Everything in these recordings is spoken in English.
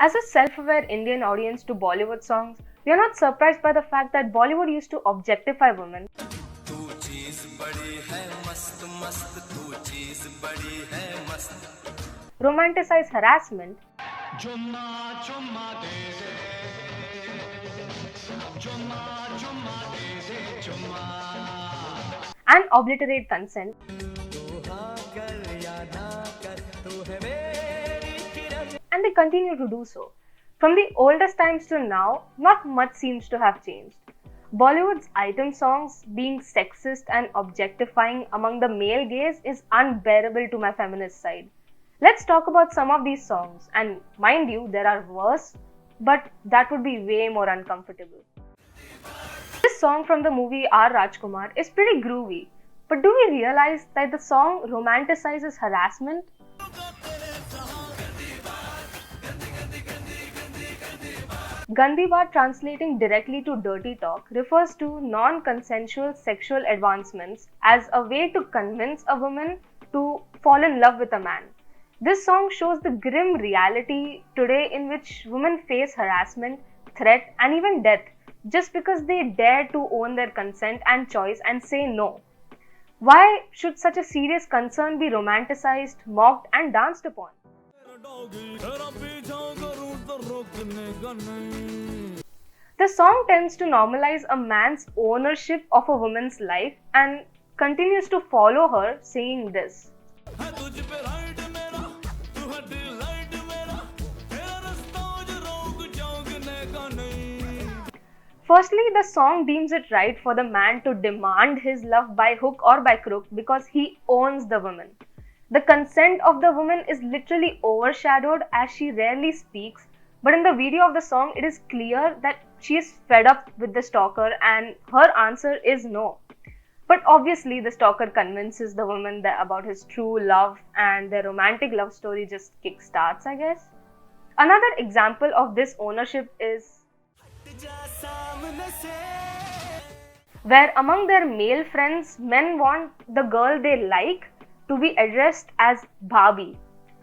As a self-aware Indian audience to Bollywood songs, we are not surprised by the fact that Bollywood used to objectify women, romanticize harassment, and obliterate consent. And they continue to do so. From the oldest times to now, not much seems to have changed. Bollywood's item songs being sexist and objectifying among the male gaze is unbearable to my feminist side. Let's talk about some of these songs, and mind you, there are worse, but that would be way more uncomfortable. This song from the movie R. Rajkumar is pretty groovy, but do we realize that the song romanticizes harassment? Gandhi Baat, translating directly to dirty talk, refers to non-consensual sexual advancements as a way to convince a woman to fall in love with a man. This song shows the grim reality today in which women face harassment, threat, and even death just because they dare to own their consent and choice and say no. Why should such a serious concern be romanticized, mocked, and danced upon? The song tends to normalize a man's ownership of a woman's life and continues to follow her saying this. Firstly, the song deems it right for the man to demand his love by hook or by crook because he owns the woman. The consent of the woman is literally overshadowed as she rarely speaks, but in the video of the song, it is clear that she is fed up with the stalker and her answer is no. But obviously, the stalker convinces the woman about his true love and their romantic love story just kickstarts, I guess. Another example of this ownership is where among their male friends, men want the girl they like to be addressed as Bhabhi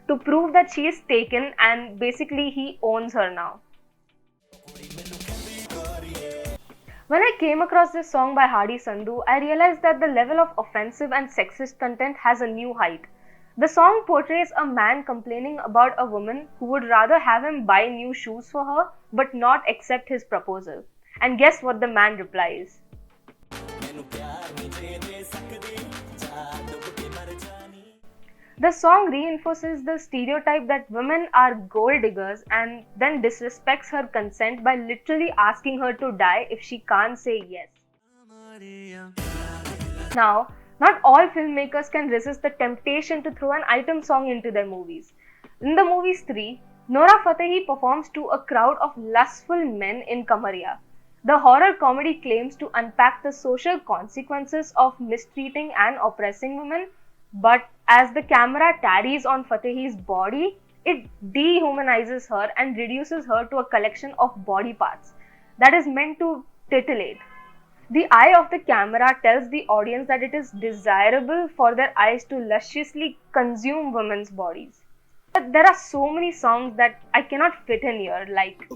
to prove that she is taken and basically he owns her now. When I came across this song by Hadi Sandhu, I realized that the level of offensive and sexist content has a new height. The song portrays a man complaining about a woman who would rather have him buy new shoes for her but not accept his proposal. And guess what the man replies? The song reinforces the stereotype that women are gold diggers and then disrespects her consent by literally asking her to die if she can't say yes. Now, not all filmmakers can resist the temptation to throw an item song into their movies. In the movie Stree, Nora Fatehi performs to a crowd of lustful men in Kamariya. The horror comedy claims to unpack the social consequences of mistreating and oppressing women, but as the camera tarries on Fatehi's body, it dehumanizes her and reduces her to a collection of body parts that is meant to titillate. The eye of the camera tells the audience that it is desirable for their eyes to lusciously consume women's bodies. But there are so many songs that I cannot fit in here, like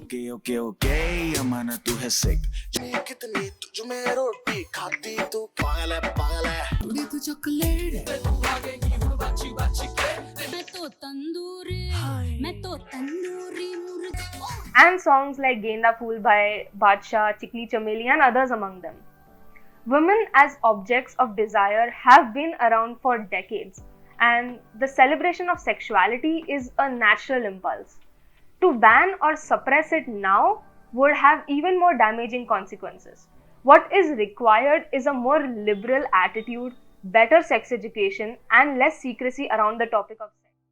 Amana tu hai sick. Kitni tujh mein roti khati tu pagal hai pagal hai. Tu chocolate tu bhagegi hun bachi bachi ke main to tandoori and songs like Genda Phool by Badshah, Chikli Chameli and others among them. Women as objects of desire have been around for decades, and the celebration of sexuality is a natural impulse. To ban or suppress it now would have even more damaging consequences. What is required is a more liberal attitude, better sex education, and less secrecy around the topic of